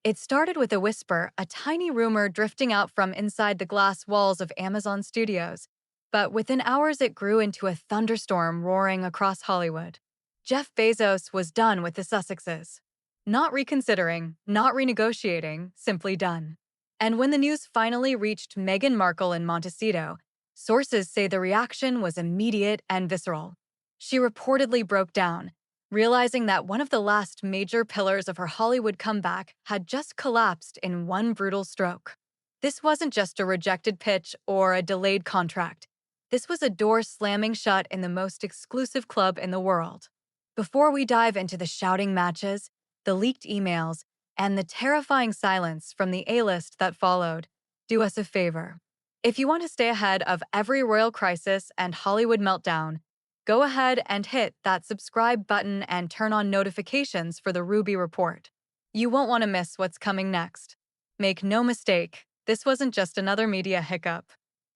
It started with a whisper, a tiny rumor drifting out from inside the glass walls of Amazon studios. But within hours, it grew into a thunderstorm roaring across Hollywood. Jeff Bezos was done with the Sussexes. Not reconsidering, not renegotiating, simply done. And when the news finally reached Meghan Markle in Montecito, sources say the reaction was immediate and visceral. She reportedly broke down, realizing that one of the last major pillars of her Hollywood comeback had just collapsed in one brutal stroke. This wasn't just a rejected pitch or a delayed contract. This was a door slamming shut in the most exclusive club in the world. Before we dive into the shouting matches, the leaked emails, and the terrifying silence from the A-list that followed, do us a favor. If you want to stay ahead of every royal crisis and Hollywood meltdown, go ahead and hit that subscribe button and turn on notifications for the Ruby Report. You won't want to miss what's coming next. Make no mistake, this wasn't just another media hiccup.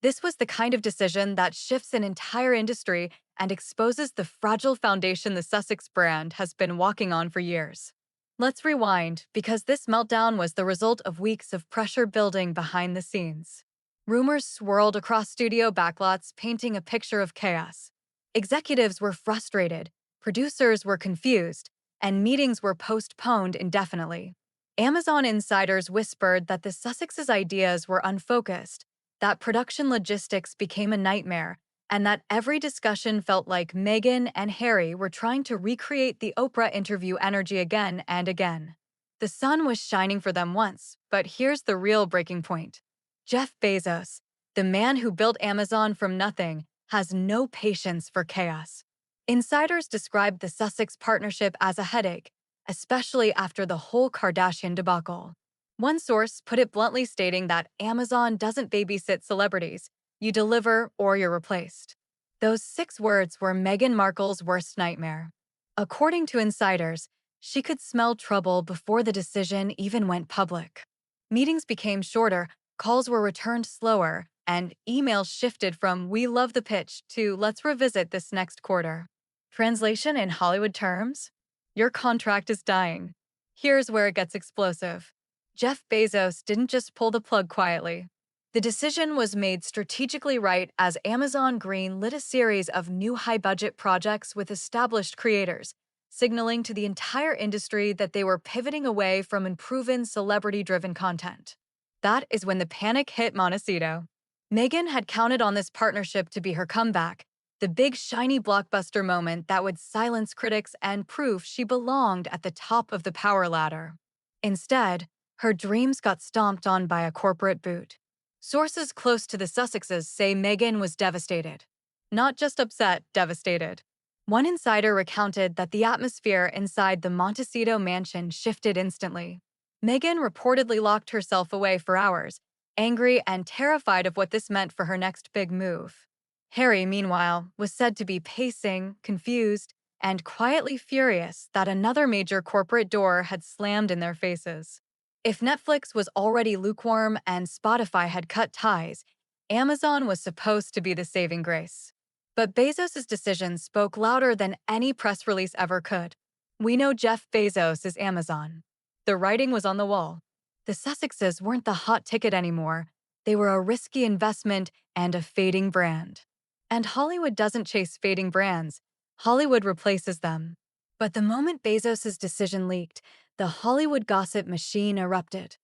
This was the kind of decision that shifts an entire industry and exposes the fragile foundation the Sussex brand has been walking on for years. Let's rewind, because this meltdown was the result of weeks of pressure building behind the scenes. Rumors swirled across studio backlots, painting a picture of chaos. Executives were frustrated, producers were confused, and meetings were postponed indefinitely. Amazon insiders whispered that the Sussexes' ideas were unfocused, that production logistics became a nightmare, and that every discussion felt like Meghan and Harry were trying to recreate the Oprah interview energy again and again. The sun was shining for them once, but here's the real breaking point. Jeff Bezos, the man who built Amazon from nothing, has no patience for chaos. Insiders described the Sussex partnership as a headache, especially after the whole Kardashian debacle. One source put it bluntly, stating that Amazon doesn't babysit celebrities, you deliver or you're replaced. Those 6 words were Meghan Markle's worst nightmare. According to insiders, she could smell trouble before the decision even went public. Meetings became shorter, calls were returned slower, and emails shifted from "we love the pitch" to "let's revisit this next quarter." Translation in Hollywood terms? Your contract is dying. Here's where it gets explosive. Jeff Bezos didn't just pull the plug quietly. The decision was made strategically right as Amazon green-lit a series of new high-budget projects with established creators, signaling to the entire industry that they were pivoting away from unproven celebrity-driven content. That is when the panic hit Montecito. Meghan had counted on this partnership to be her comeback, the big shiny blockbuster moment that would silence critics and prove she belonged at the top of the power ladder. Instead, her dreams got stomped on by a corporate boot. Sources close to the Sussexes say Meghan was devastated. Not just upset, devastated. One insider recounted that the atmosphere inside the Montecito mansion shifted instantly. Meghan reportedly locked herself away for hours, angry and terrified of what this meant for her next big move. Harry, meanwhile, was said to be pacing, confused, and quietly furious that another major corporate door had slammed in their faces. If Netflix was already lukewarm and Spotify had cut ties, Amazon was supposed to be the saving grace. But Bezos' decision spoke louder than any press release ever could. We know Jeff Bezos is Amazon. The writing was on the wall. The Sussexes weren't the hot ticket anymore. They were a risky investment and a fading brand. And Hollywood doesn't chase fading brands. Hollywood replaces them. But the moment Bezos' decision leaked, the Hollywood gossip machine erupted.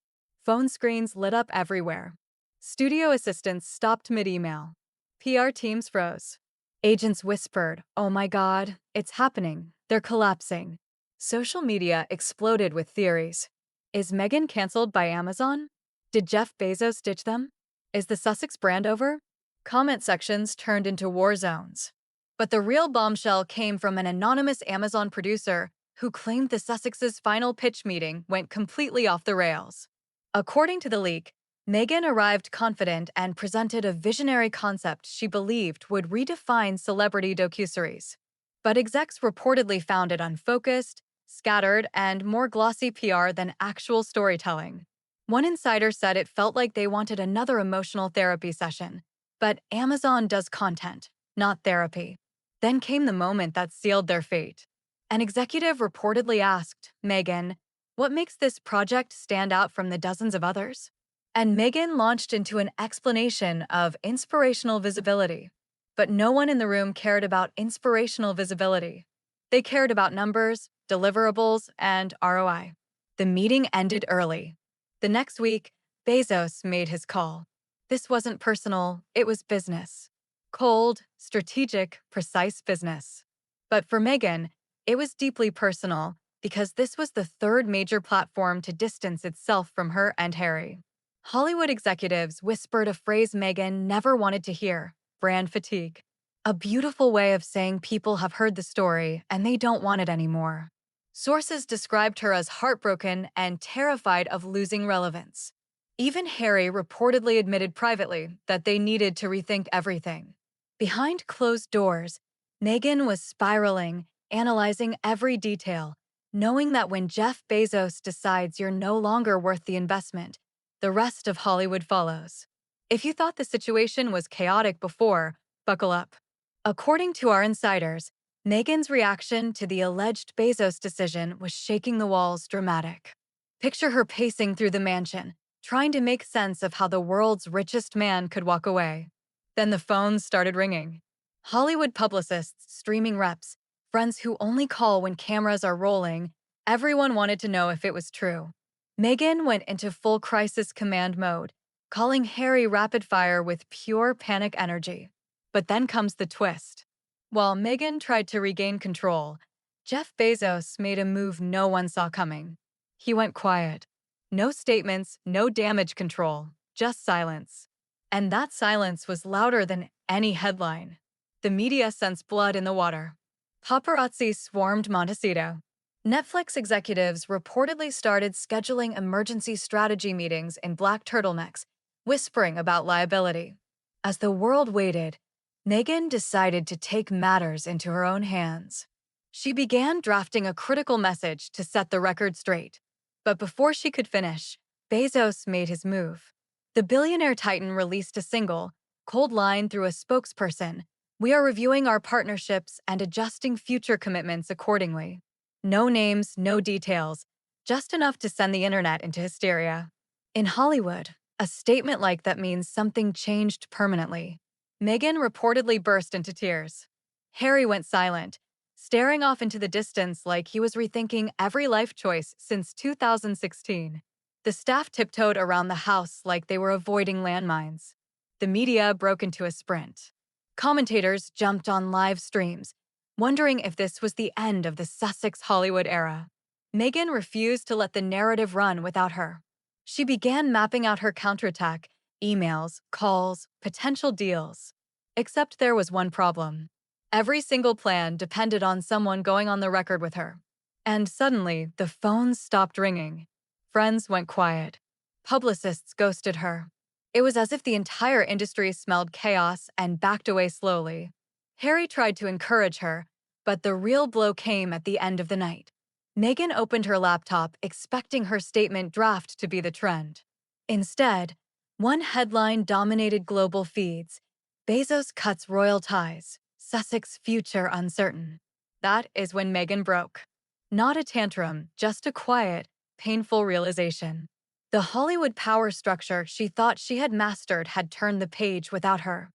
Phone screens lit up everywhere. Studio assistants stopped mid-email. PR teams froze. Agents whispered, "Oh my God, it's happening. They're collapsing." Social media exploded with theories. Is Meghan canceled by Amazon? Did Jeff Bezos ditch them? Is the Sussex brand over? Comment sections turned into war zones. But the real bombshell came from an anonymous Amazon producer who claimed the Sussexes' final pitch meeting went completely off the rails. According to the leak, Meghan arrived confident and presented a visionary concept she believed would redefine celebrity docuseries. But execs reportedly found it unfocused, scattered, and more glossy PR than actual storytelling. One insider said it felt like they wanted another emotional therapy session. But Amazon does content, not therapy. Then came the moment that sealed their fate. An executive reportedly asked Meghan, What makes this project stand out from the dozens of others? And Meghan launched into an explanation of inspirational visibility. But no one in the room cared about inspirational visibility. They cared about numbers, deliverables, and ROI. The meeting ended early. The next week, Bezos made his call. This wasn't personal, it was business. Cold, strategic, precise business. But for Meghan, it was deeply personal because this was the third major platform to distance itself from her and Harry. Hollywood executives whispered a phrase Meghan never wanted to hear: brand fatigue. A beautiful way of saying people have heard the story and they don't want it anymore. Sources described her as heartbroken and terrified of losing relevance. Even Harry reportedly admitted privately that they needed to rethink everything. Behind closed doors, Meghan was spiraling, analyzing every detail, knowing that when Jeff Bezos decides you're no longer worth the investment, the rest of Hollywood follows. If you thought the situation was chaotic before, buckle up. According to our insiders, Meghan's reaction to the alleged Bezos decision was shaking the walls dramatic. Picture her pacing through the mansion, trying to make sense of how the world's richest man could walk away. Then the phones started ringing. Hollywood publicists, streaming reps, friends who only call when cameras are rolling, everyone wanted to know if it was true. Meghan went into full crisis command mode, calling Harry rapid fire with pure panic energy. But then comes the twist. While Meghan tried to regain control, Jeff Bezos made a move no one saw coming. He went quiet. No statements, no damage control, just silence. And that silence was louder than any headline. The media sensed blood in the water. Paparazzi swarmed Montecito. Netflix executives reportedly started scheduling emergency strategy meetings in black turtlenecks, whispering about liability. As the world waited, Meghan decided to take matters into her own hands. She began drafting a critical message to set the record straight. But before she could finish, Bezos made his move. The billionaire titan released a single, cold line through a spokesperson: "We are reviewing our partnerships and adjusting future commitments accordingly." No names, no details, just enough to send the internet into hysteria. In Hollywood, a statement like that means something changed permanently. Meghan reportedly burst into tears. Harry went silent, staring off into the distance like he was rethinking every life choice since 2016. The staff tiptoed around the house like they were avoiding landmines. The media broke into a sprint. Commentators jumped on live streams, wondering if this was the end of the Sussex Hollywood era. Meghan refused to let the narrative run without her. She began mapping out her counterattack: emails, calls, potential deals. Except there was one problem. Every single plan depended on someone going on the record with her. And suddenly, the phones stopped ringing. Friends went quiet. Publicists ghosted her. It was as if the entire industry smelled chaos and backed away slowly. Harry tried to encourage her, but the real blow came at the end of the night. Meghan opened her laptop, expecting her statement draft to be the trend. Instead, one headline dominated global feeds: "Bezos cuts royal ties, Sussex future uncertain." That is when Meghan broke. Not a tantrum, just a quiet, painful realization. The Hollywood power structure she thought she had mastered had turned the page without her.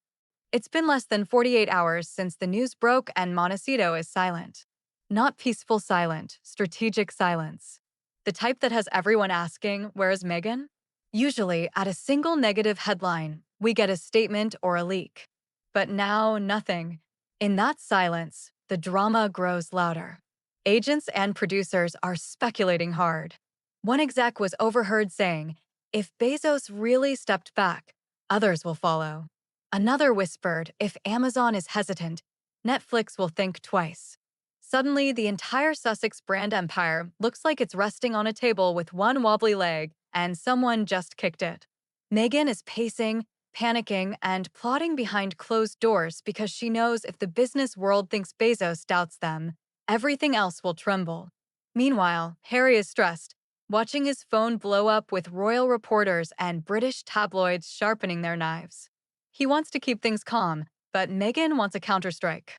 It's been less than 48 hours since the news broke and Montecito is silent. Not peaceful silent, strategic silence. The type that has everyone asking, "Where is Meghan?" Usually, at a single negative headline, we get a statement or a leak. But now, nothing. In that silence, the drama grows louder. Agents and producers are speculating hard. One exec was overheard saying, "If Bezos really stepped back, others will follow." Another whispered, "If Amazon is hesitant, Netflix will think twice." Suddenly, the entire Sussex brand empire looks like it's resting on a table with one wobbly leg, and someone just kicked it. Meghan is pacing, panicking, and plotting behind closed doors because she knows if the business world thinks Bezos doubts them, everything else will tremble. Meanwhile, Harry is stressed, watching his phone blow up with royal reporters and British tabloids sharpening their knives. He wants to keep things calm, but Meghan wants a counterstrike.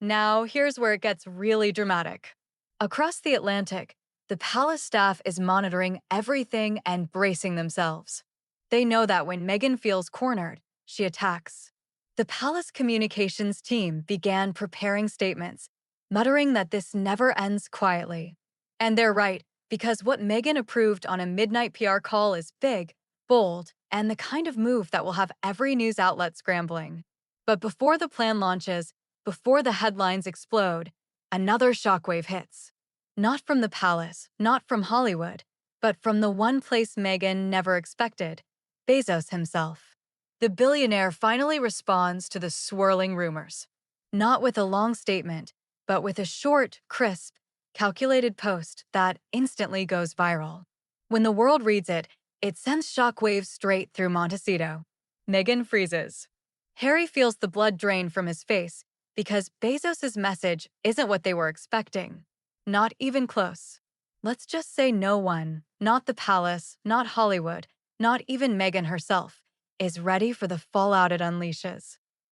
Now, here's where it gets really dramatic. Across the Atlantic, The palace staff is monitoring everything and bracing themselves. They know that when Meghan feels cornered, she attacks. The palace communications team began preparing statements, muttering that this never ends quietly. And they're right, because what Meghan approved on a midnight PR call is big, bold, and the kind of move that will have every news outlet scrambling. But before the plan launches, before the headlines explode, another shockwave hits. Not from the palace, not from Hollywood, but from the one place Meghan never expected, Bezos himself. The billionaire finally responds to the swirling rumors. Not with a long statement, but with a short, crisp, calculated post that instantly goes viral. When the world reads it, it sends shockwaves straight through Montecito. Meghan freezes. Harry feels the blood drain from his face because Bezos' message isn't what they were expecting. Not even close. Let's just say no one, not the palace, not Hollywood, not even Meghan herself, is ready for the fallout it unleashes.